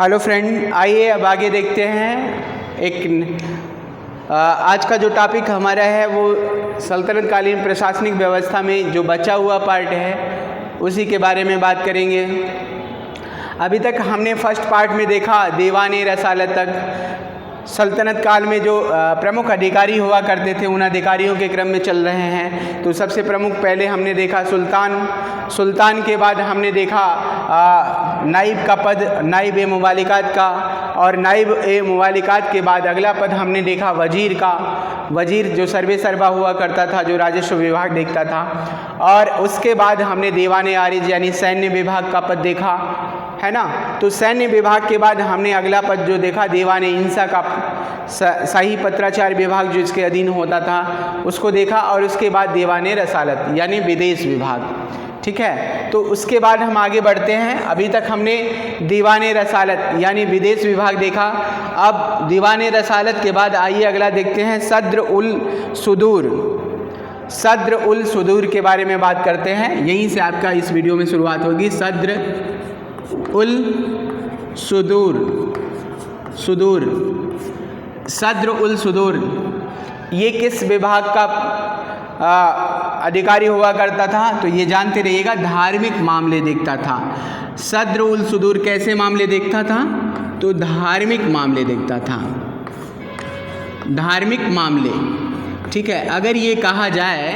Hello friend, आइए अब आगे देखते हैं। आज का जो टॉपिक हमारा है वो सल्तनत कालीन प्रशासनिक व्यवस्था में जो बचा हुआ पार्ट है उसी के बारे में बात करेंगे। अभी तक हमने फर्स्ट पार्ट में देखा दीवाने रसालत तक सल्तनत काल में जो प्रमुख अधिकारी हुआ करते थे उन अधिकारियों के क्रम में चल रहे हैं। तो सबसे प्रमुख पहले हमने देखा सुल्तान के बाद हमने देखा नाइब का पद, नाइब ए मुमालिकात का, और नाइब ए मुमालिकात के बाद अगला पद हमने देखा वजीर का। वजीर जो सर्वे सर्वा हुआ करता था, जो राजस्व विभाग देखता था। और उसके बाद हमने दीवाने आरिज यानी सैन्य विभाग का पद देखा, है ना। तो सैन्य विभाग के बाद हमने अगला पद जो देखा दीवाने इंसा का, शाही पत्राचार विभाग जो इसके अधीन होता था उसको देखा। और उसके बाद दीवाने रसालत यानी विदेश विभाग, ठीक है। तो उसके बाद हम आगे बढ़ते हैं। अभी तक हमने दीवाने रसालत यानी विदेश विभाग देखा। अब दीवाने रसालत के बाद आइए अगला देखते हैं सद्र उल सुदूर। सद्र उल सुदूर के बारे में बात करते हैं। यहीं से आपका इस वीडियो में शुरुआत होगी। सद्र उल सुदूर, सद्र उल सुदूर ये किस विभाग का अधिकारी हुआ करता था? तो ये जानते रहिएगा, धार्मिक मामले देखता था। सद्र उल सुदूर कैसे मामले देखता था? तो धार्मिक मामले देखता था, धार्मिक मामले, ठीक है। अगर ये कहा जाए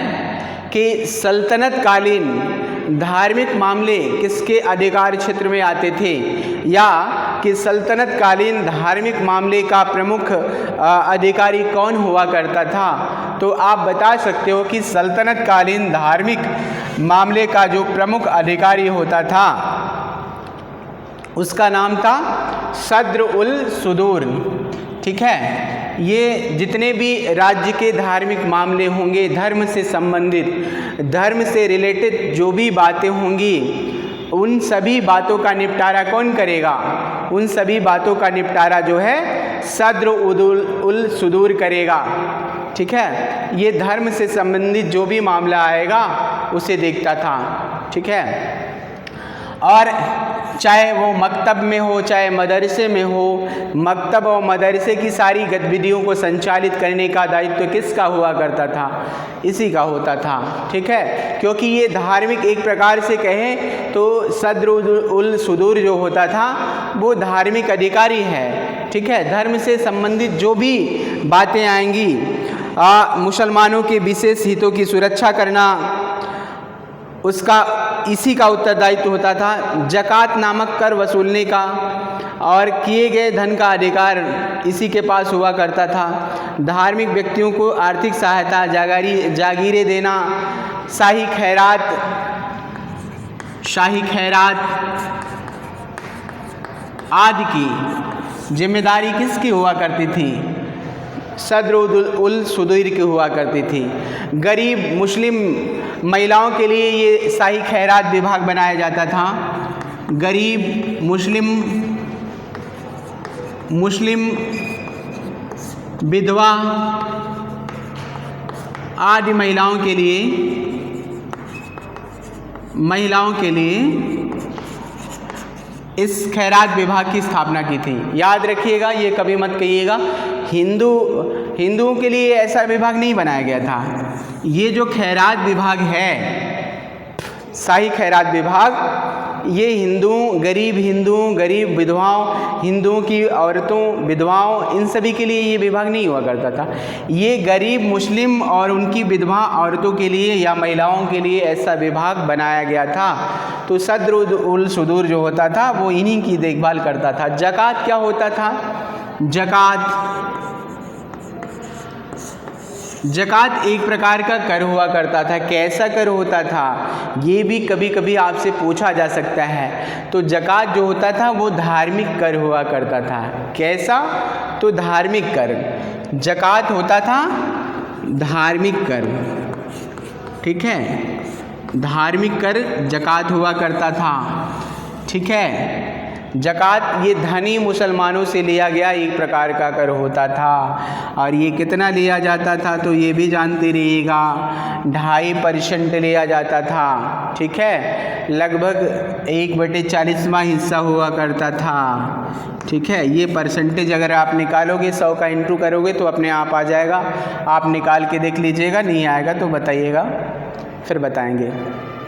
कि सल्तनत कालीन धार्मिक मामले किसके अधिकार क्षेत्र में आते थे, या कि सल्तनत कालीन धार्मिक मामले का प्रमुख अधिकारी कौन हुआ करता था, तो आप बता सकते हो कि सल्तनत कालीन धार्मिक मामले का जो प्रमुख अधिकारी होता था उसका नाम था सद्र उल सुदूर, ठीक है। ये जितने भी राज्य के धार्मिक मामले होंगे, धर्म से संबंधित, धर्म से रिलेटेड जो भी बातें होंगी, उन सभी बातों का निपटारा कौन करेगा? उन सभी बातों का निपटारा जो है सद्र उल सुदूर करेगा, ठीक है। ये धर्म से संबंधित जो भी मामला आएगा उसे देखता था, ठीक है। और चाहे वो मकतब में हो चाहे मदरसे में हो, मकतब और मदरसे की सारी गतिविधियों को संचालित करने का दायित्व किसका हुआ करता था? इसी का होता था, ठीक है। क्योंकि ये धार्मिक, एक प्रकार से कहें तो सद्र उल सुदूर जो होता था वो धार्मिक अधिकारी है, ठीक है। धर्म से संबंधित जो भी बातें आएंगी, मुसलमानों के विशेष हितों की सुरक्षा करना, उसका इसी का उत्तरदायित्व होता था। जकात नामक कर वसूलने का और किए गए धन का अधिकार इसी के पास हुआ करता था। धार्मिक व्यक्तियों को आर्थिक सहायता, जागीरें देना, शाही खैरात आदि की जिम्मेदारी किसकी हुआ करती थी? सद्र उल सुदूर की हुआ करती थी। गरीब मुस्लिम महिलाओं के लिए ये शाही खैरात विभाग बनाया जाता था। गरीब मुस्लिम विधवा आदि महिलाओं के लिए इस खैरात विभाग की स्थापना की थी। याद रखिएगा, ये कभी मत कहिएगा हिंदुओं के लिए ऐसा विभाग नहीं बनाया गया था। ये जो खैरात विभाग है, शाही खैरात विभाग, ये गरीब विधवाओं, हिंदुओं की औरतों, विधवाओं, इन सभी के लिए ये विभाग नहीं हुआ करता था। ये गरीब मुस्लिम और उनकी विधवा औरतों के लिए या महिलाओं के लिए ऐसा विभाग बनाया गया था। तो सद्र उल सुदूर जो होता था वो इन्हीं की देखभाल करता था। जकात क्या होता था? जकात एक प्रकार का कर हुआ करता था। कैसा कर होता था ये भी कभी कभी आपसे पूछा जा सकता है। तो जकात जो होता था वो धार्मिक कर हुआ करता था। कैसा? तो धार्मिक कर। जकात होता था धार्मिक कर, ठीक है। धार्मिक कर जकात हुआ करता था, ठीक है। ज़कात ये धनी मुसलमानों से लिया गया एक प्रकार का कर होता था। और ये कितना लिया जाता था तो ये भी जानते रहिएगा, 2.5% लिया जाता था। ठीक है, लगभग 1/40वां हिस्सा हुआ करता था। ठीक है, ये परसेंटेज अगर आप निकालोगे 100 का इंटू करोगे तो अपने आप आ जाएगा। आप निकाल के देख लीजिएगा, नहीं आएगा तो बताइएगा, फिर बताएंगे।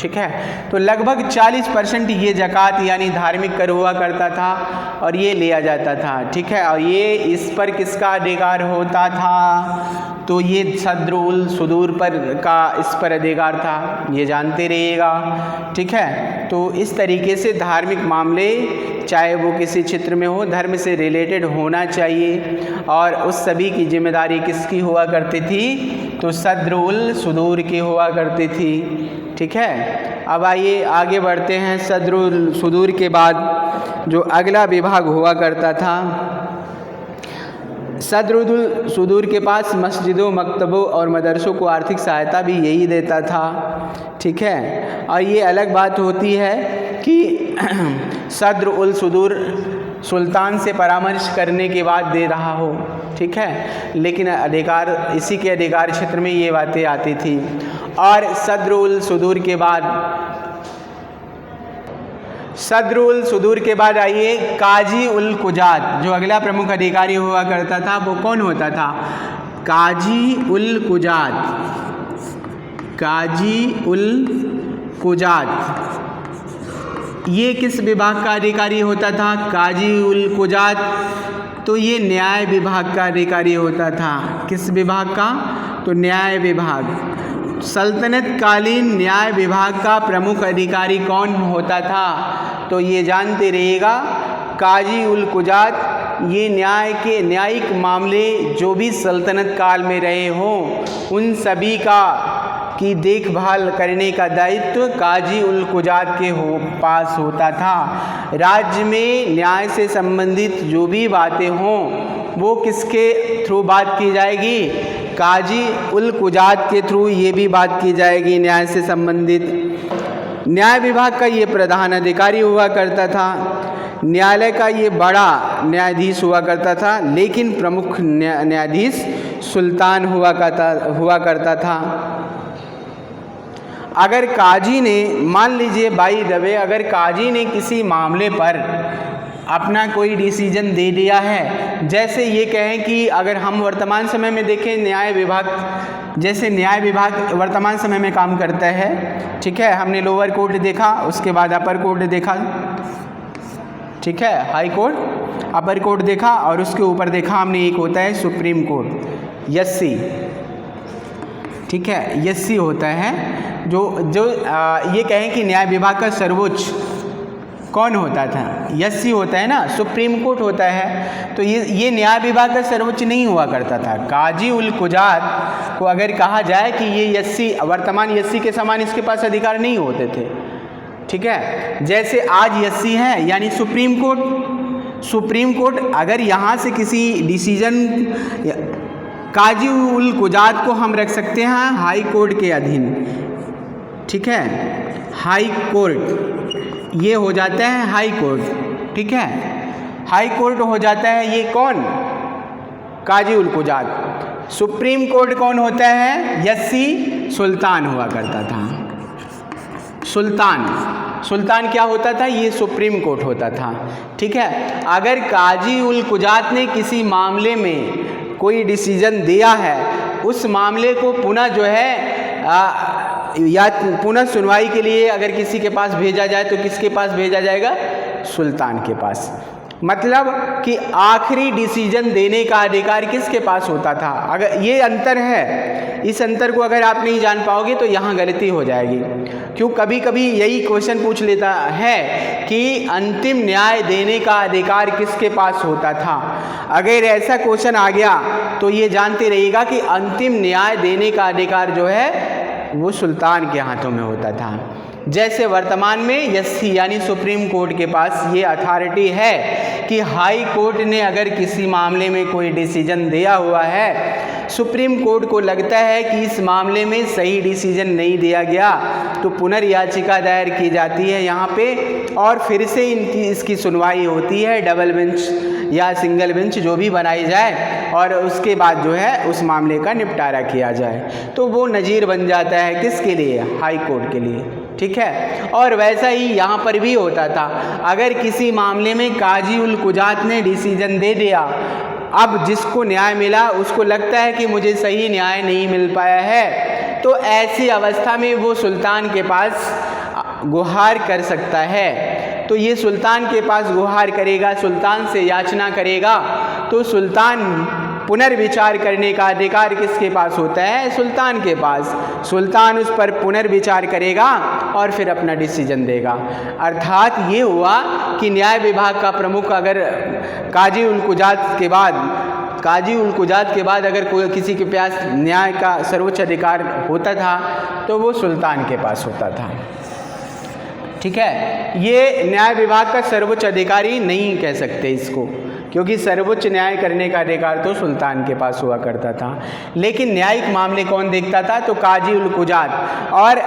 ठीक है, तो लगभग 40% ये ज़कात यानी धार्मिक कर हुआ करता था और ये लिया जाता था। ठीक है, और ये इस पर किसका अधिकार होता था तो ये सद्रुल सुदूर पर का इस पर अधिकार था, ये जानते रहिएगा। ठीक है, तो इस तरीके से धार्मिक मामले चाहे वो किसी क्षेत्र में हो, धर्म से रिलेटेड होना चाहिए और उस सभी की जिम्मेदारी किसकी हुआ करती थी तो सद्रुल सुदूर की हुआ करती थी। ठीक है, अब आइए आगे बढ़ते हैं। सद्रुल सुदूर के बाद जो अगला विभाग हुआ करता था, सद्रुल सुदूर के पास मस्जिदों, मकतबों और मदरसों को आर्थिक सहायता भी यही देता था। ठीक है, और ये अलग बात होती है कि सद्रुल सुदूर सुल्तान से परामर्श करने के बाद दे रहा हो। ठीक है, लेकिन अधिकार इसी के अधिकार क्षेत्र में ये बातें आती थी। और सद्रुल सुदूर के बाद आइए काजी उल कुजात, जो अगला प्रमुख अधिकारी हुआ करता था वो कौन होता था, काजी उल कुजात। ये किस विभाग का अधिकारी होता था, काजी उल कुजात, तो ये न्याय विभाग का अधिकारी होता था। किस विभाग का तो न्याय विभाग। सल्तनत कालीन न्याय विभाग का प्रमुख अधिकारी कौन होता था तो ये जानते रहिएगा, काजी उल कुजात। ये न्यायिक मामले जो भी सल्तनत काल में रहे हों उन सभी की देखभाल करने का दायित्व काजी उल कुजात के पास होता था। राज्य में न्याय से संबंधित जो भी बातें हों वो किसके थ्रू बात की जाएगी, काजी उल कुजात के थ्रू ये भी बात की जाएगी न्याय से संबंधित। न्याय विभाग का ये प्रधान अधिकारी हुआ करता था। न्यायालय का ये बड़ा न्यायाधीश हुआ करता था, लेकिन प्रमुख न्यायाधीश सुल्तान हुआ करता था। अगर काजी ने, मान लीजिए बाई द वे, अगर काजी ने किसी मामले पर अपना कोई डिसीजन दे दिया है, जैसे ये कहें कि अगर हम वर्तमान समय में देखें न्याय विभाग वर्तमान समय में काम करता है। ठीक है, हमने लोअर कोर्ट देखा, उसके बाद अपर कोर्ट देखा। ठीक है, हाई कोर्ट, अपर कोर्ट देखा और उसके ऊपर देखा हमने एक होता है सुप्रीम कोर्ट, यस्सी। ठीक है, यस्सी होता है जो ये कहें कि न्याय विभाग का सर्वोच्च कौन होता था, यस्सी होता है ना, सुप्रीम कोर्ट होता है। तो ये न्याय विभाग का सर्वोच्च नहीं हुआ करता था। काजी उल कुजात को अगर कहा जाए कि ये यस्सी, वर्तमान यस्सी के समान इसके पास अधिकार नहीं होते थे। ठीक है, जैसे आज यस्सी है यानी सुप्रीम कोर्ट अगर यहाँ से किसी डिसीजन, काजी उल कुजात को हम रख सकते हैं हाई कोर्ट के अधीन। ठीक है, हाई कोर्ट ये हो जाता है हाई कोर्ट। ठीक है, हाई कोर्ट हो जाता है ये कौन, काजी उल कुजात। सुप्रीम कोर्ट कौन होता है, यस्सी, सुल्तान हुआ करता था। सुल्तान क्या होता था, ये सुप्रीम कोर्ट होता था। ठीक है, अगर काजी उल कुजात ने किसी मामले में कोई डिसीजन दिया है, उस मामले को पुनः जो है या पुनः सुनवाई के लिए अगर किसी के पास भेजा जाए तो किसके पास भेजा जाएगा, सुल्तान के पास। मतलब कि आखिरी डिसीजन देने का अधिकार किसके पास होता था। अगर ये अंतर है, इस अंतर को अगर आप नहीं जान पाओगे तो यहाँ गलती हो जाएगी। क्यों, कभी कभी यही क्वेश्चन पूछ लेता है कि अंतिम न्याय देने का अधिकार किसके पास होता था। अगर ऐसा क्वेश्चन आ गया तो ये जानते रहिएगा कि अंतिम न्याय देने का अधिकार जो है वो सुल्तान के हाथों में होता था। जैसे वर्तमान में यस्सी यानी सुप्रीम कोर्ट के पास ये अथॉरिटी है कि हाई कोर्ट ने अगर किसी मामले में कोई डिसीजन दिया हुआ है सुप्रीम कोर्ट को लगता है कि इस मामले में सही डिसीजन नहीं दिया गया तो पुनर्याचिका दायर की जाती है यहाँ पे, और फिर से इसकी सुनवाई होती है, डबल बेंच या सिंगल बेंच जो भी बनाई जाए, और उसके बाद जो है उस मामले का निपटारा किया जाए। तो वो नज़ीर बन जाता है किसके लिए? हाई कोर्ट के लिए। ठीक है, और वैसा ही यहाँ पर भी होता था। अगर किसी मामले में काजी उल कुजात ने डिसीजन दे दिया, अब जिसको न्याय मिला उसको लगता है कि मुझे सही न्याय नहीं मिल पाया है, तो ऐसी अवस्था में वो सुल्तान के पास गुहार कर सकता है। तो ये सुल्तान के पास गुहार करेगा, सुल्तान से याचना करेगा, तो सुल्तान पुनर्विचार करने का अधिकार किसके पास होता है? सुल्तान के पास। सुल्तान उस पर पुनर्विचार करेगा और फिर अपना डिसीजन देगा। अर्थात ये हुआ कि न्याय विभाग का प्रमुख अगर काजी उल कुजात के बाद अगर कोई किसी के पास न्याय का सर्वोच्च अधिकार होता था तो वो सुल्तान के पास होता था। ठीक है, ये न्याय विभाग का सर्वोच्च अधिकारी नहीं कह सकते इसको, क्योंकि सर्वोच्च न्याय करने का अधिकार तो सुल्तान के पास हुआ करता था। लेकिन न्यायिक मामले कौन देखता था? तो काजी उल कुजात, और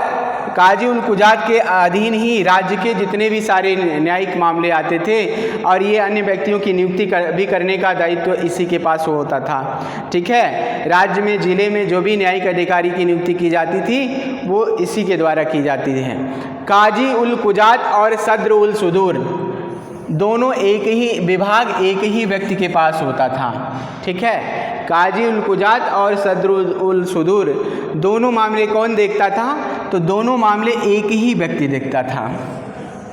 काजी उल कुजात के अधीन ही राज्य के जितने भी सारे न्यायिक मामले आते थे, और ये अन्य व्यक्तियों की नियुक्ति भी करने का दायित्व इसी के पास होता था। ठीक है, राज्य में, जिले में जो भी न्यायिक अधिकारी की नियुक्ति की जाती थी वो इसी के द्वारा की जाती है। काजी उल कुजात और सद्र उल सुदूर दोनों एक ही विभाग, एक ही व्यक्ति के पास होता था। ठीक है, काजी उल कुजात और सद्र उल सुदूर दोनों मामले कौन देखता था? तो दोनों मामले एक ही व्यक्ति देखता था।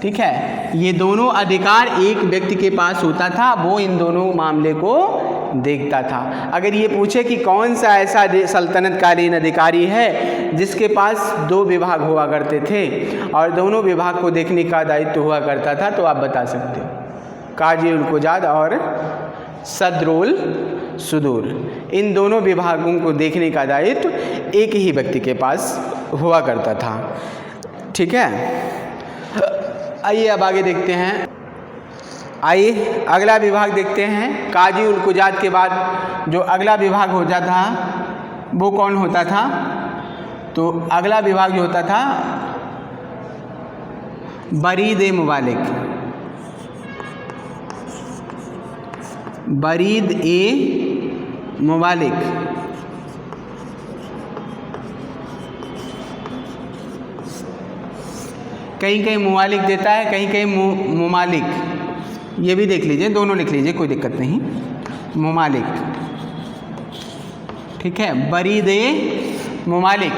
ठीक है, ये दोनों अधिकार एक व्यक्ति के पास होता था, वो इन दोनों मामले को देखता था। अगर ये पूछे कि कौन सा ऐसा सल्तनतकालीन अधिकारी है जिसके पास दो विभाग हुआ करते थे और दोनों विभाग को देखने का दायित्व हुआ करता था, तो आप बता सकते हो काजी उल कुजात और सद्र उल सुदूर, इन दोनों विभागों को देखने का दायित्व एक ही व्यक्ति के पास हुआ करता था। ठीक है, आइए अब आगे देखते हैं। आइए अगला विभाग देखते हैं। काजी उल कुजात के बाद जो अगला विभाग होता था वो कौन होता था? तो अगला विभाग जो होता था बरीद ए मुबालिक, बरीद ए मुबालिक। कहीं कहीं मुमालिक देता है, कहीं कहीं मुमालिक, ये भी देख लीजिए, दोनों लिख लीजिए, कोई दिक्कत नहीं। मुमालिक, ठीक है, बरीद ए मुमालिक।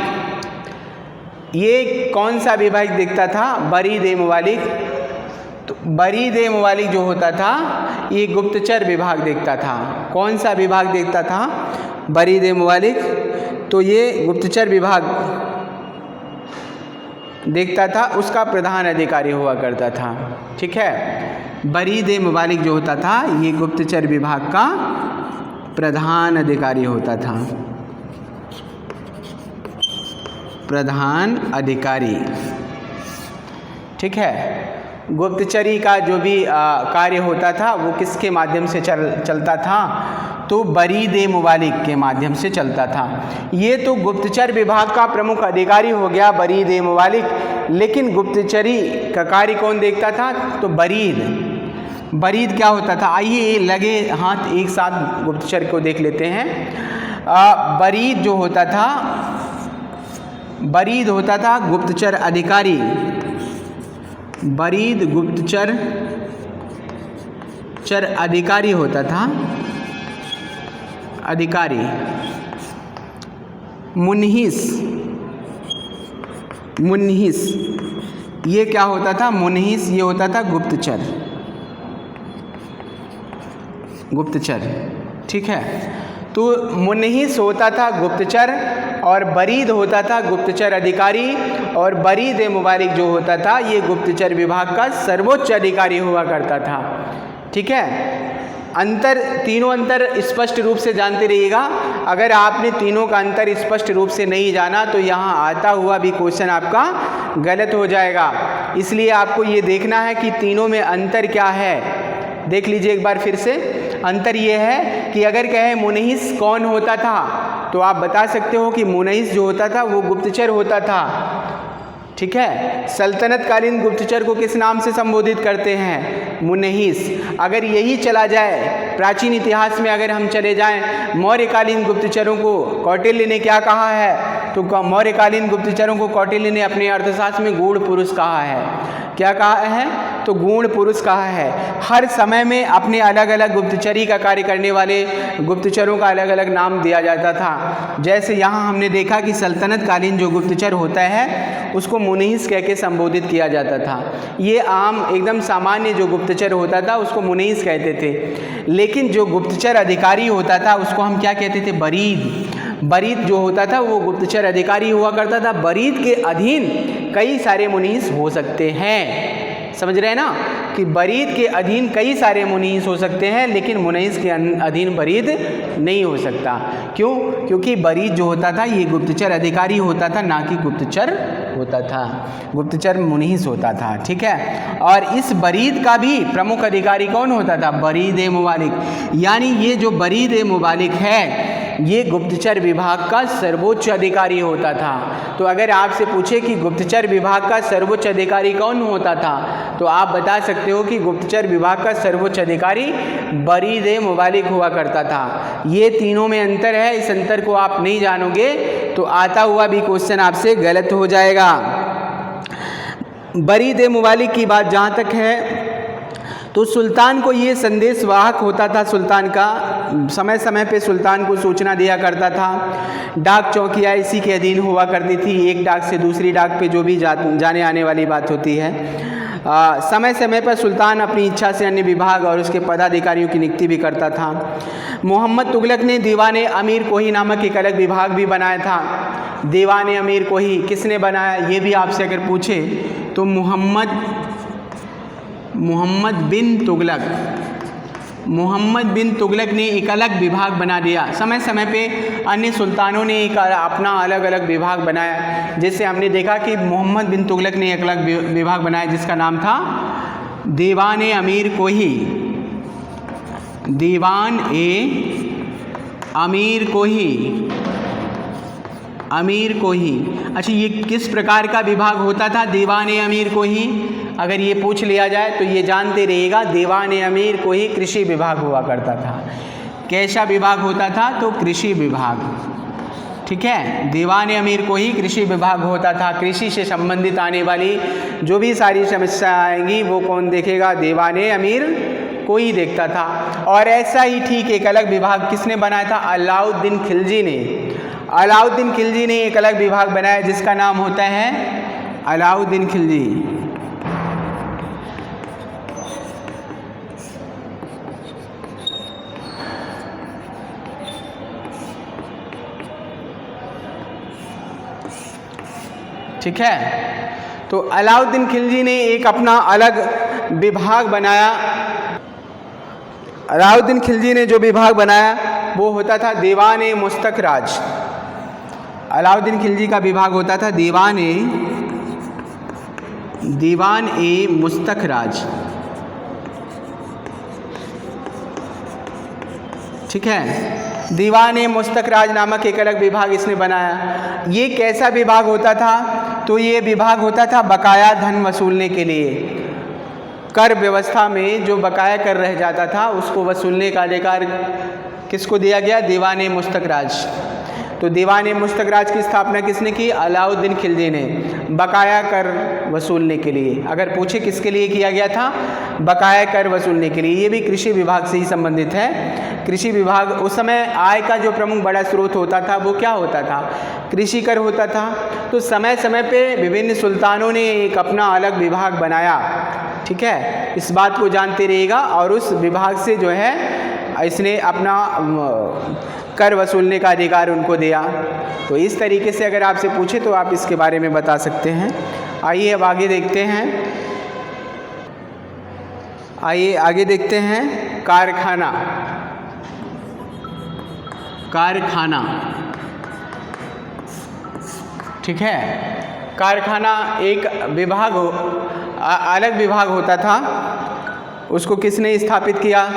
ये कौन सा विभाग देखता था? बरीद ए मुमालिक। तो बरीद ए मुमालिक जो होता था ये गुप्तचर विभाग देखता था। कौन सा विभाग देखता था? बरीद ए मुमालिक। तो ये गुप्तचर विभाग देखता था, उसका प्रधान अधिकारी हुआ करता था। ठीक है, बरीद ए मुबालिक जो होता था ये गुप्तचर विभाग का प्रधान अधिकारी होता था, प्रधान अधिकारी। ठीक है, गुप्तचरी का जो भी कार्य होता था वो किसके माध्यम से चलता था? तो बरीद ए मुबालिक के माध्यम से चलता था। ये तो गुप्तचर विभाग का प्रमुख अधिकारी हो गया बरीद ए मुबालिक, लेकिन गुप्तचरी का कार्य कौन देखता था? तो बरीद क्या होता था? आइए लगे हाथ एक साथ गुप्तचर को देख लेते हैं। बरीद जो होता था, बरीद होता था गुप्तचर अधिकारी। बरीद गुप्तचर अधिकारी होता था, अधिकारी। मुन्हिस ये क्या होता था? मुन्हिस ये होता था गुप्तचर। ठीक है, तो मुन्हिस होता था गुप्तचर और बरीद होता था गुप्तचर अधिकारी, और बरीद ए मुबालिक जो होता था ये गुप्तचर विभाग का सर्वोच्च अधिकारी हुआ करता था। ठीक है, तीनों अंतर स्पष्ट रूप से जानते रहिएगा। अगर आपने तीनों का अंतर स्पष्ट रूप से नहीं जाना तो यहाँ आता हुआ भी क्वेश्चन आपका गलत हो जाएगा। इसलिए आपको ये देखना है कि तीनों में अंतर क्या है। देख लीजिए एक बार फिर से। अंतर ये है कि अगर कहें मुन्हिस कौन होता था तो आप बता सकते हो कि मुनहिस जो होता था वो गुप्तचर होता था। ठीक है, सल्तनत कालीन गुप्तचर को किस नाम से संबोधित करते हैं? मुनहिस। अगर यही चला जाए प्राचीन इतिहास में, अगर हम चले जाएं, मौर्यकालीन गुप्तचरों को कौटिल्य ने क्या कहा है? तो मौर्यकालीन गुप्तचरों को कौटिल्य ने अपने अर्थशास्त्र में गूढ़ पुरुष कहा है। क्या कहा है? तो गूढ़ पुरुष कहा है। हर समय में अपने अलग अलग गुप्तचरी का कार्य करने वाले गुप्तचरों का अलग अलग नाम दिया जाता था। जैसे यहाँ हमने देखा कि सल्तनत कालीन जो गुप्तचर होता है उसको मुनहिस कह के संबोधित किया जाता था। ये आम एकदम सामान्य जो गुप्तचर होता था उसको मुनहिस कहते थे। लेकिन जो गुप्तचर अधिकारी होता था उसको हम क्या कहते थे? बरीद। बरीद जो होता था वो गुप्तचर अधिकारी हुआ करता था। बरीद के अधीन कई सारे मुनहिस हो सकते हैं। समझ रहे हैं ना कि बरीद के अधीन कई सारे मुनहिस हो सकते हैं, लेकिन मुनहिस के अधीन बरीद नहीं हो सकता। क्यों? क्योंकि बरीद जो होता था ये गुप्तचर अधिकारी होता था, ना कि गुप्तचर होता था। गुप्तचर मुनहिस होता था। ठीक है, और इस बरीद का भी प्रमुख अधिकारी कौन होता था? बरीद मुबालिक। यानी ये जो बरीद मुबालिक है ये गुप्तचर विभाग का सर्वोच्च अधिकारी होता था। तो अगर आपसे पूछे कि गुप्तचर विभाग का सर्वोच्च अधिकारी कौन होता था, तो आप बता सकते हो कि गुप्तचर विभाग का सर्वोच्च अधिकारी बरीद मुबालिक हुआ करता था। ये तीनों में अंतर है। इस अंतर को आप नहीं जानोगे तो आता हुआ भी क्वेश्चन आपसे गलत हो जाएगा। बरीद मुबालिक की बात जहाँ तक है तो सुल्तान को ये संदेश वाहक होता था। सुल्तान का समय समय पे सुल्तान को सूचना दिया करता था। डाक चौकियाँ इसी के अधीन हुआ करती थी। एक डाक से दूसरी डाक पे जो भी जाने आने वाली बात होती है, समय समय पर सुल्तान अपनी इच्छा से अन्य विभाग और उसके पदाधिकारियों की नियुक्ति भी करता था। मोहम्मद तुगलक ने दीवाने अमीर कोही नामक एक अलग विभाग भी बनाया था। दीवाने अमीर कोही किसने बनाया? ये भी आपसे अगर पूछे तो मोहम्मद बिन तुगलक ने एक अलग विभाग बना दिया। समय समय पे अन्य सुल्तानों ने एक अपना अलग अलग विभाग बनाया। जैसे हमने देखा कि मोहम्मद बिन तुगलक ने एक अलग विभाग बनाया जिसका नाम था दीवाने अमीर कोही। दीवान अमीर कोही। अच्छा, ये किस प्रकार का विभाग होता था दीवान अमीर कोही? अगर ये पूछ लिया जाए तो ये जानते रहिएगा, दीवान अमीर कोही कृषि विभाग हुआ करता था। कैसा विभाग होता था? तो कृषि विभाग। ठीक है, दीवान अमीर कोही कृषि विभाग होता था। कृषि से संबंधित आने वाली जो भी सारी समस्या आएंगी वो कौन देखेगा? दीवान अमीर कोही देखता था। और ऐसा ही ठीक एक अलग विभाग किसने बनाया था? अलाउद्दीन खिलजी ने। अलाउद्दीन खिलजी ने एक अलग विभाग बनाया जिसका नाम होता है अलाउद्दीन खिलजी। ठीक है, तो अलाउद्दीन खिलजी ने एक अपना अलग विभाग बनाया। अलाउद्दीन खिलजी ने जो विभाग बनाया वो होता था दीवान मुस्तक राज। अलाउद्दीन खिलजी का विभाग होता था दीवान मुस्तक राज। ठीक है, दीवान मुस्तक राज नामक एक अलग विभाग इसने बनाया। ये कैसा विभाग होता था? तो ये विभाग होता था बकाया धन वसूलने के लिए। कर व्यवस्था में जो बकाया कर रह जाता था उसको वसूलने का अधिकार किसको दिया गया? दीवान मुस्तक राज। तो दीवान मुस्तक राज की स्थापना किसने की? अलाउद्दीन खिलजी ने, बकाया कर वसूलने के लिए। अगर पूछे किसके लिए किया गया था? बकाया कर वसूलने के लिए। ये भी कृषि विभाग से ही संबंधित है। कृषि विभाग उस समय आय का जो प्रमुख बड़ा स्रोत होता था वो क्या होता था? कृषि कर होता था। तो समय समय पे विभिन्न सुल्तानों ने एक अपना अलग विभाग बनाया। ठीक है, इस बात को जानते रहिएगा। और उस विभाग से जो है इसने अपना कर वसूलने का अधिकार उनको दिया। तो इस तरीके से अगर आपसे पूछे तो आप इसके बारे में बता सकते हैं। आइए अब आगे देखते हैं। कारखाना। ठीक है, कारखाना एक विभाग अलग विभाग होता था। उसको किसने स्थापित किया?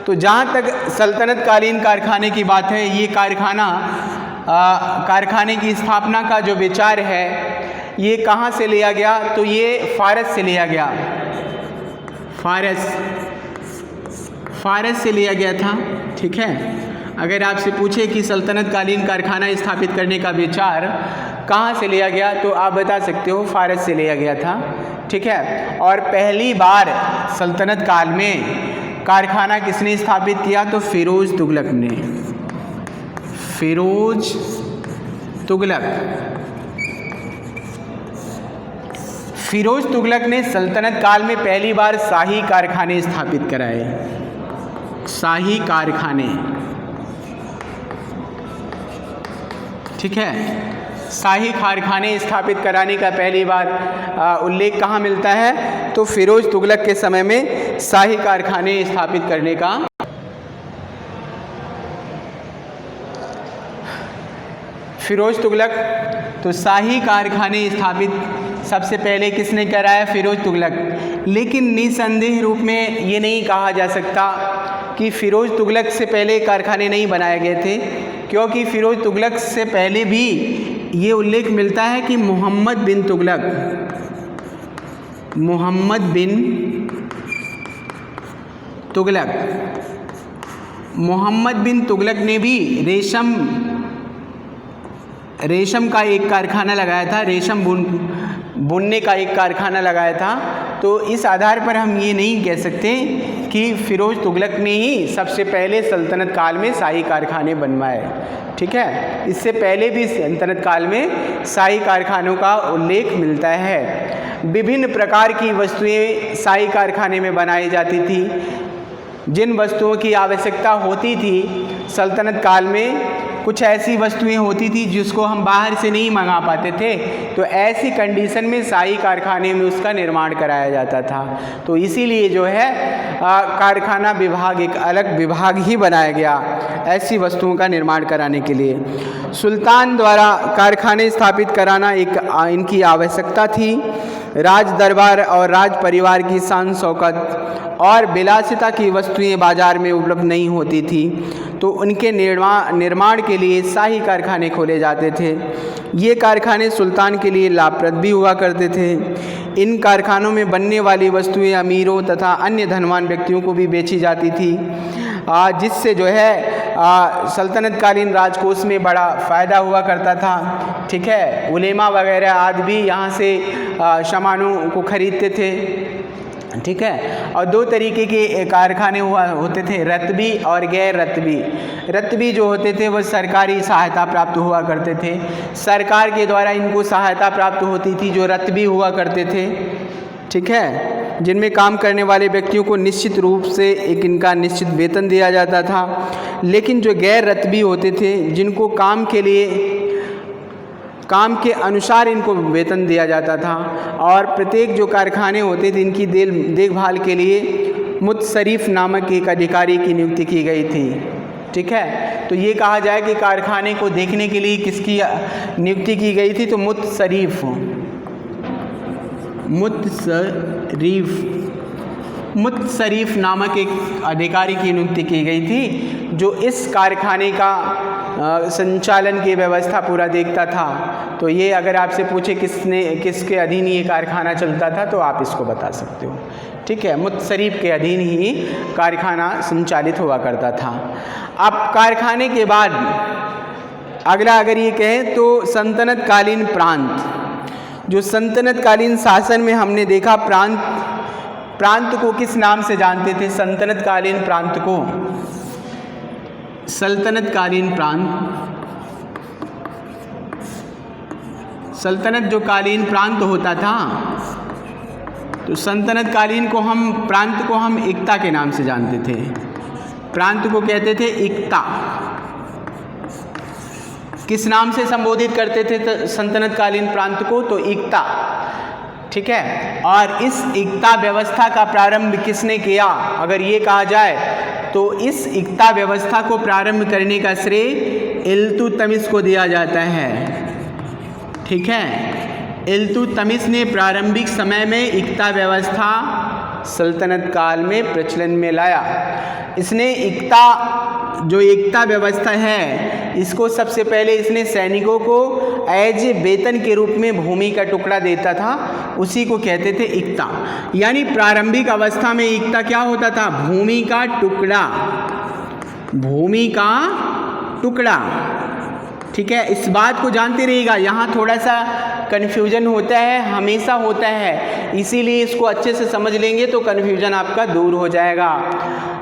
तो जहाँ तक सल्तनत कालीन कारखाने की बात है, ये कारखाना कारखाने की स्थापना का जो विचार है ये कहाँ से लिया गया, तो ये फारस से लिया गया, फारस से लिया गया था। ठीक है, अगर आपसे पूछे कि सल्तनत कालीन कारखाना स्थापित करने का विचार कहाँ से लिया गया तो आप बता सकते हो फारस से लिया गया था। ठीक है, और पहली बार सल्तनत काल में कारखाना किसने स्थापित किया, तो फिरोज तुगलक ने। फिरोज तुगलक ने सल्तनत काल में पहली बार शाही कारखाने स्थापित कराए, शाही कारखाने। ठीक है, शाही कारखाने स्थापित कराने का पहली बार उल्लेख कहाँ मिलता है, तो फिरोज तुगलक के समय में शाही कारखाने स्थापित करने का। फिरोज तुगलक, तो शाही कारखाने स्थापित सबसे पहले किसने कराया, फिरोज तुगलक। लेकिन निसंदेह रूप में ये नहीं कहा जा सकता कि फिरोज तुगलक से पहले कारखाने नहीं बनाए गए थे, क्योंकि फिरोज तुगलक से पहले भी ये उल्लेख मिलता है कि मोहम्मद बिन तुगलक ने भी रेशम का एक कारखाना लगाया था, रेशम बुनने का एक कारखाना लगाया था। तो इस आधार पर हम ये नहीं कह सकते कि फिरोज तुगलक ने ही सबसे पहले सल्तनत काल में शाही कारखाने बनवाए। ठीक है, इससे पहले भी सल्तनत काल में शाही कारखानों का उल्लेख मिलता है। विभिन्न प्रकार की वस्तुएं शाही कारखाने में बनाई जाती थी। जिन वस्तुओं की आवश्यकता होती थी सल्तनत काल में, कुछ ऐसी वस्तुएं होती थी जिसको हम बाहर से नहीं मंगा पाते थे, तो ऐसी कंडीशन में शाही कारखाने में उसका निर्माण कराया जाता था। तो इसीलिए जो है कारखाना विभाग एक अलग विभाग ही बनाया गया ऐसी वस्तुओं का निर्माण कराने के लिए। सुल्तान द्वारा कारखाने स्थापित कराना एक इनकी आवश्यकता थी। राज दरबार और राज परिवार की शान शौकत और विलासिता की वस्तुएं बाजार में उपलब्ध नहीं होती थी, तो उनके निर्माण के लिए शाही कारखाने खोले जाते थे। ये कारखाने सुल्तान के लिए लाभप्रद भी हुआ करते थे। इन कारखानों में बनने वाली वस्तुएं अमीरों तथा अन्य धनवान व्यक्तियों को भी बेची जाती थी, जिससे जो है सल्तनत कालीन राजकोष में बड़ा फ़ायदा हुआ करता था। ठीक है, उलेमा वगैरह आदि भी यहाँ से सामानों को खरीदते थे। ठीक है, और दो तरीके के कारखाने होते थे, रत्बी और गैर रत्बी। रत्बी जो होते थे वो सरकारी सहायता प्राप्त हुआ करते थे, सरकार के द्वारा इनको सहायता प्राप्त होती थी, जो रत्बी हुआ करते थे। ठीक है, जिनमें काम करने वाले व्यक्तियों को निश्चित रूप से एक इनका निश्चित वेतन दिया जाता था। लेकिन जो गैर रत्बी होते थे, जिनको काम के अनुसार इनको वेतन दिया जाता था, और प्रत्येक जो कारखाने होते थे इनकी देखभाल के लिए मुतसरीफ नामक एक अधिकारी की नियुक्ति की गई थी। ठीक है, तो ये कहा जाए कि कारखाने को देखने के लिए किसकी नियुक्ति की गई थी, तो मुतसरीफ नामक एक अधिकारी की नियुक्ति की गई थी, जो इस कारखाने का संचालन की व्यवस्था पूरा देखता था। तो ये अगर आपसे पूछे किसके अधीन ये कारखाना चलता था, तो आप इसको बता सकते हो। ठीक है, मुतसरीफ के अधीन ही कारखाना संचालित हुआ करता था। अब कारखाने के बाद अगला अगर ये कहें तो सल्तनत कालीन प्रांत, जो सल्तनत कालीन शासन में हमने देखा प्रांत को किस नाम से जानते थे, सल्तनत कालीन प्रांत को, सल्तनत कालीन प्रांत, सल्तनत जो कालीन प्रांत होता था, तो सल्तनत कालीन को प्रांत को हम इक्ता के नाम से जानते थे। प्रांत को कहते थे इक्ता। किस नाम से संबोधित करते थे सल्तनत कालीन प्रांत को, तो इक्ता। ठीक है, और इस इक्ता व्यवस्था का प्रारंभ किसने किया, अगर ये कहा जाए तो इस इक्ता व्यवस्था को प्रारंभ करने का श्रेय इल्तुतमिश को दिया जाता है। ठीक है, इल्तुतमिश ने प्रारंभिक समय में इक्ता व्यवस्था सल्तनत काल में प्रचलन में लाया। इसने जो एकता व्यवस्था है, इसको सबसे पहले इसने सैनिकों को एज वेतन के रूप में भूमि का टुकड़ा देता था, उसी को कहते थे एकता। यानी प्रारंभिक अवस्था में एकता क्या होता था? भूमि का टुकड़ा, भूमि का टुकड़ा। ठीक है, इस बात को जानते रहिएगा, यहाँ थोड़ा सा कन्फ्यूजन होता है, हमेशा होता है, इसीलिए इसको अच्छे से समझ लेंगे तो कन्फ्यूजन आपका दूर हो जाएगा।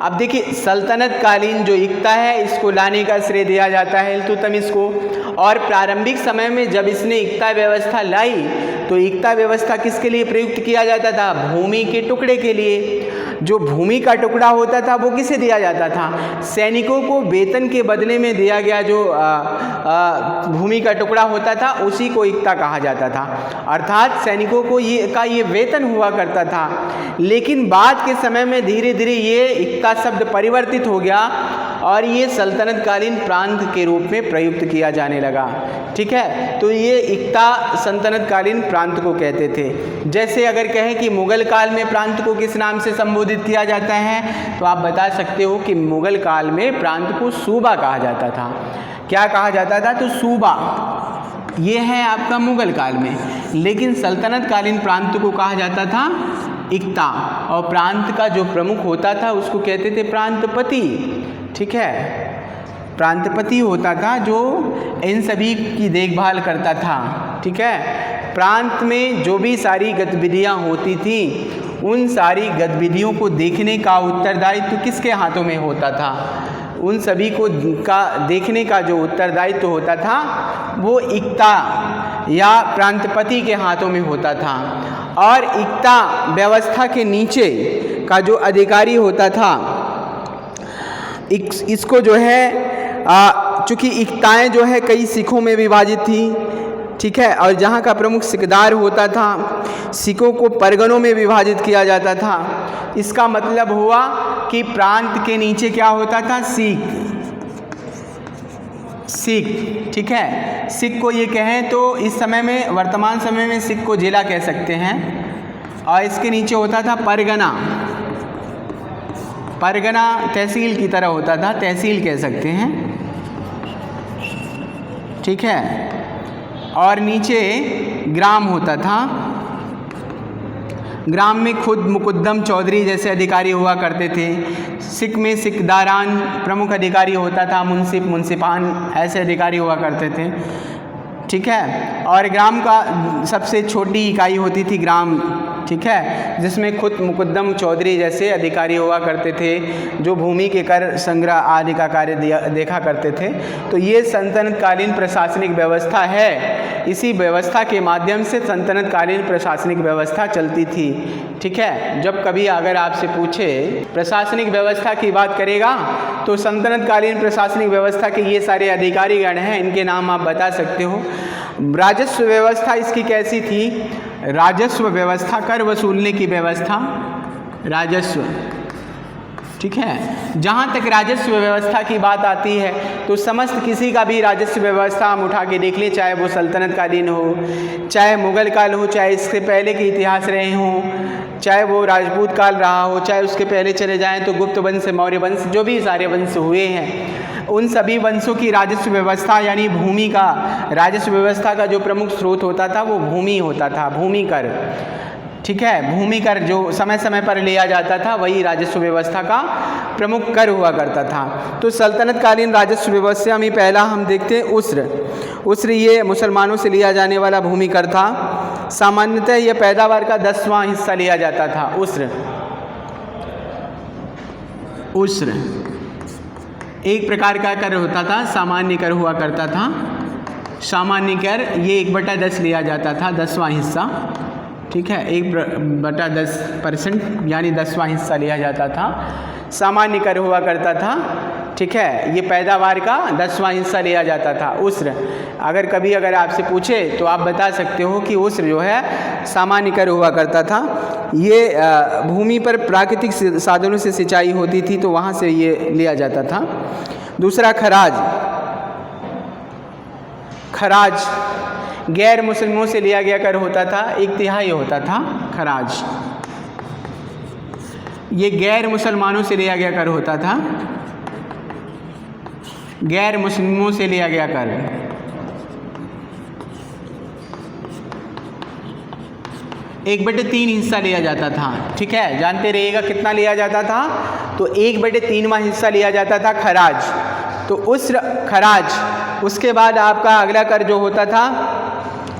अब देखिए, सल्तनत कालीन जो एकता है, इसको लाने का श्रेय दिया जाता है इल्तुतमिश को। और प्रारंभिक समय में जब इसने एकता व्यवस्था लाई तो एकता व्यवस्था किसके लिए प्रयुक्त किया जाता था? भूमि के टुकड़े के लिए। जो भूमि का टुकड़ा होता था वो किसे दिया जाता था? सैनिकों को वेतन के बदले में दिया गया जो भूमि का टुकड़ा होता था, उसी को एकता कहा जाता था। अर्थात सैनिकों को ये वेतन हुआ करता था। लेकिन बाद के समय में धीरे धीरे ये एकता शब्द परिवर्तित हो गया और ये सल्तनत कालीन प्रांत के रूप में प्रयुक्त किया जाने लगा। ठीक है, तो ये एकता सल्तनत कालीन प्रांत को कहते थे। जैसे अगर कहें कि मुगल काल में प्रांत को किस नाम से संबोधित किया जाता है, तो आप बता सकते हो कि मुगल काल में प्रांत को सूबा कहा जाता था। क्या कहा जाता था? तो सूबा, ये है आपका मुगल काल में। लेकिन सल्तनत कालीन प्रांत को कहा जाता था एकता, और प्रांत का जो प्रमुख होता था उसको कहते थे प्रांतपति। ठीक है, प्रांतपति होता था जो इन सभी की देखभाल करता था। ठीक है, प्रांत में जो भी सारी गतिविधियां होती थी, उन सारी गतिविधियों को देखने का उत्तरदायित्व किसके हाथों में होता था? उन सभी को देखने का जो उत्तरदायित्व होता था वो एकता या प्रांतपति के हाथों में होता था। और एकता व्यवस्था के नीचे का जो अधिकारी होता था, इसको जो है चूँकि एकताएँ जो है कई सिखों में विभाजित थी। ठीक है, और जहाँ का प्रमुख सिकदार होता था, सिखों को परगनों में विभाजित किया जाता था। इसका मतलब हुआ कि प्रांत के नीचे क्या होता था? सिख। ठीक है, सिख को ये कहें तो इस समय में, वर्तमान समय में सिख को जिला कह सकते हैं। और इसके नीचे होता था परगना। परगना तहसील की तरह होता था, तहसील कह सकते हैं। ठीक है, और नीचे ग्राम होता था। ग्राम में खुद मुकुद्दम चौधरी जैसे अधिकारी हुआ करते थे। सिख में सिकदारान प्रमुख अधिकारी होता था, मुंसिफ मुंसिपान ऐसे अधिकारी हुआ करते थे। ठीक है, और ग्राम का सबसे छोटी इकाई होती थी ग्राम। ठीक है, जिसमें खुद मुकुद्दम चौधरी जैसे अधिकारी हुआ करते थे, जो भूमि के कर संग्रह आदि का कार्य देखा करते थे। तो ये सल्तनत कालीन प्रशासनिक व्यवस्था है। इसी व्यवस्था के माध्यम से सल्तनत कालीन प्रशासनिक व्यवस्था चलती थी। ठीक है, जब कभी अगर आपसे पूछे प्रशासनिक व्यवस्था की बात करेगा तो सल्तनत कालीन प्रशासनिक व्यवस्था के ये सारे अधिकारीगण हैं, इनके नाम आप बता सकते हो। राजस्व व्यवस्था इसकी कैसी थी? राजस्व व्यवस्था, कर वसूलने की व्यवस्था, राजस्व। ठीक है, जहाँ तक राजस्व व्यवस्था की बात आती है तो समस्त किसी का भी राजस्व व्यवस्था हम उठा के देख लें, चाहे वो सल्तनत कालीन हो, चाहे मुगल काल हो, चाहे इससे पहले के इतिहास रहे हों, चाहे वो राजपूत काल रहा हो, चाहे उसके पहले चले जाएं तो गुप्त वंश, मौर्य वंश, जो भी सारे वंश हुए हैं, उन सभी वंशों की राजस्व व्यवस्था यानी भूमि का राजस्व व्यवस्था का जो प्रमुख स्रोत होता था वो भूमि होता था, भूमि कर। ठीक है, भूमि कर जो समय समय पर लिया जाता था वही राजस्व व्यवस्था का प्रमुख कर हुआ करता था। तो सल्तनत कालीन राजस्व व्यवस्था में पहला हम देखते हैं उस्र। ये मुसलमानों से लिया जाने वाला भूमि कर था। सामान्यतः यह पैदावार का 10वां हिस्सा लिया जाता था। उस्र एक प्रकार का कर होता था, सामान्य कर हुआ करता था। सामान्य कर ये 1/10 लिया जाता था, 10वां हिस्सा। ठीक है, 1/10% यानी 10वां हिस्सा लिया जाता था, सामान्य कर हुआ करता था। ठीक है, ये पैदावार का 10वां हिस्सा लिया जाता था। उस्र अगर आपसे पूछे तो आप बता सकते हो कि उस्र जो है सामान्य कर हुआ करता था। ये भूमि पर प्राकृतिक साधनों से सिंचाई होती थी तो वहाँ से ये लिया जाता था। दूसरा खराज गैर मुस्लिमों से लिया गया कर होता था, 1/3 होता था खराज। ये गैर मुसलमानों से लिया गया कर होता था, गैर मुस्लिमों से लिया गया कर। 1/3 हिस्सा लिया जाता था, ठीक है, जानते रहिएगा कितना लिया जाता था, तो 1/3वां हिस्सा लिया जाता था खराज। तो उस खराज, उसके बाद आपका अगला कर जो होता था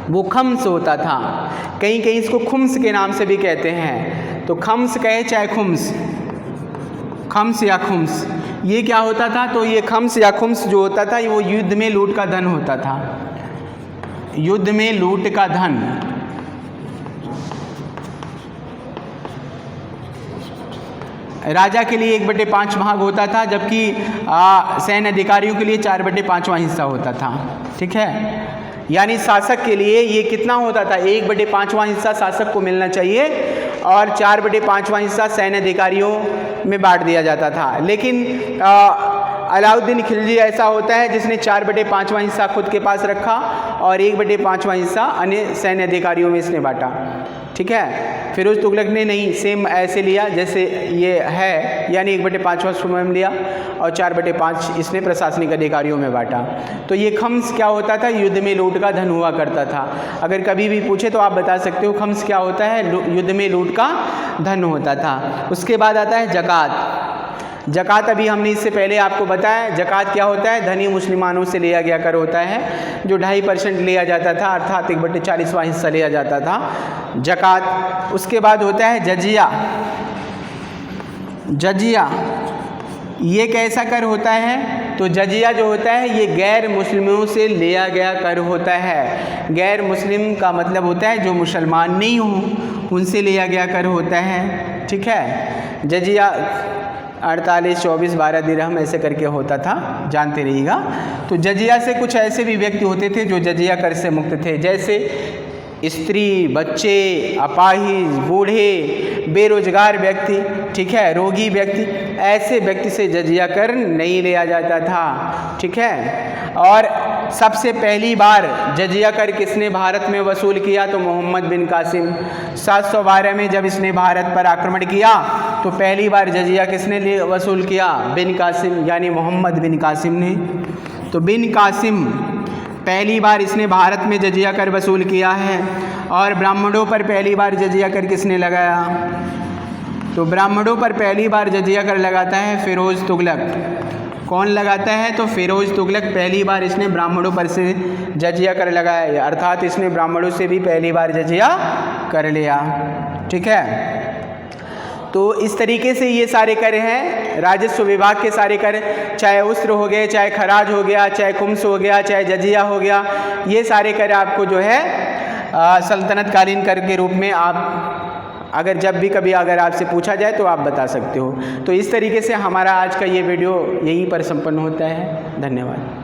वो खम्स होता था, कहीं कहीं इसको खुम्स के नाम से भी कहते हैं, तो खम्स कहे चाहे खुम्स, खम्स या खुम्स, ये क्या होता था, तो ये खम्स या खुम्स जो होता था वो युद्ध में लूट का धन होता था, युद्ध में लूट का धन। राजा के लिए 1/5 भाग होता था, जबकि सैन्य अधिकारियों के लिए 4/5वां हिस्सा होता था, ठीक है। यानी शासक के लिए ये कितना होता था, 1/5वां हिस्सा शासक को मिलना चाहिए और 4/5वां हिस्सा सैन्य अधिकारियों में बांट दिया जाता था। लेकिन अलाउद्दीन खिलजी ऐसा होता है जिसने 4/5वां हिस्सा खुद के पास रखा और 1/5वां हिस्सा अन्य सैन्य अधिकारियों में इसने बांटा, ठीक है। फिरोज तुगलक ने नहीं, सेम ऐसे लिया जैसे ये है, यानी 1/5वां स्वयं लिया और 4/5 इसने प्रशासनिक अधिकारियों में बांटा। तो ये खम्स क्या होता था, युद्ध में लूट का धन हुआ करता था। अगर कभी भी पूछे तो आप बता सकते हो खम्स क्या होता है, युद्ध में लूट का धन होता था। उसके बाद आता है जकात। जकात अभी हमने इससे पहले आपको बताया, जकात क्या होता है, धनी मुसलमानों से लिया गया कर होता है, जो 2.5% लिया जाता था, अर्थात 1/40वां हिस्सा लिया जाता था जकात। उसके बाद होता है जजिया। जजिया ये कैसा कर होता है, तो जजिया जो होता है ये गैर मुस्लिमों से लिया गया कर होता है। गैर मुस्लिम का मतलब होता है जो मुसलमान नहीं हो उनसे लिया गया कर होता है, ठीक है। जजिया 48, 24, 12 दिरहम ऐसे करके होता था, जानते रहिएगा। तो जजिया से कुछ ऐसे भी व्यक्ति होते थे जो जजिया कर से मुक्त थे, जैसे स्त्री, बच्चे, अपाहिज, बूढ़े, बेरोजगार व्यक्ति, ठीक है, रोगी व्यक्ति, ऐसे व्यक्ति से जजिया कर नहीं लिया जाता था, ठीक है। और सबसे पहली बार जजिया कर किसने भारत में वसूल किया, तो मोहम्मद बिन कासिम। 712 में जब इसने भारत पर आक्रमण किया तो पहली बार जजिया किसने वसूल किया, बिन कासिम, यानी मोहम्मद बिन कासिम ने। तो बिन कासिम पहली बार इसने भारत में जजिया कर वसूल किया है। और ब्राह्मणों पर पहली बार जजिया कर किसने लगाया, तो ब्राह्मणों पर पहली बार जजिया कर लगाता है फिरोज तुगलक। कौन लगाता है, तो फिरोज तुगलक पहली बार इसने ब्राह्मणों पर से जजिया कर लगाया, अर्थात इसने ब्राह्मणों से भी पहली बार जजिया कर लिया, ठीक है। तो इस तरीके से ये सारे कर हैं, राजस्व विभाग के सारे कर, चाहे उस्र हो गए, चाहे खराज हो गया, चाहे खुम्स हो गया, चाहे जजिया हो गया, ये सारे कर आपको जो है सल्तनत कालीन कर के रूप में आप अगर जब भी कभी अगर आपसे पूछा जाए तो आप बता सकते हो। तो इस तरीके से हमारा आज का ये वीडियो यहीं पर संपन्न होता है। धन्यवाद।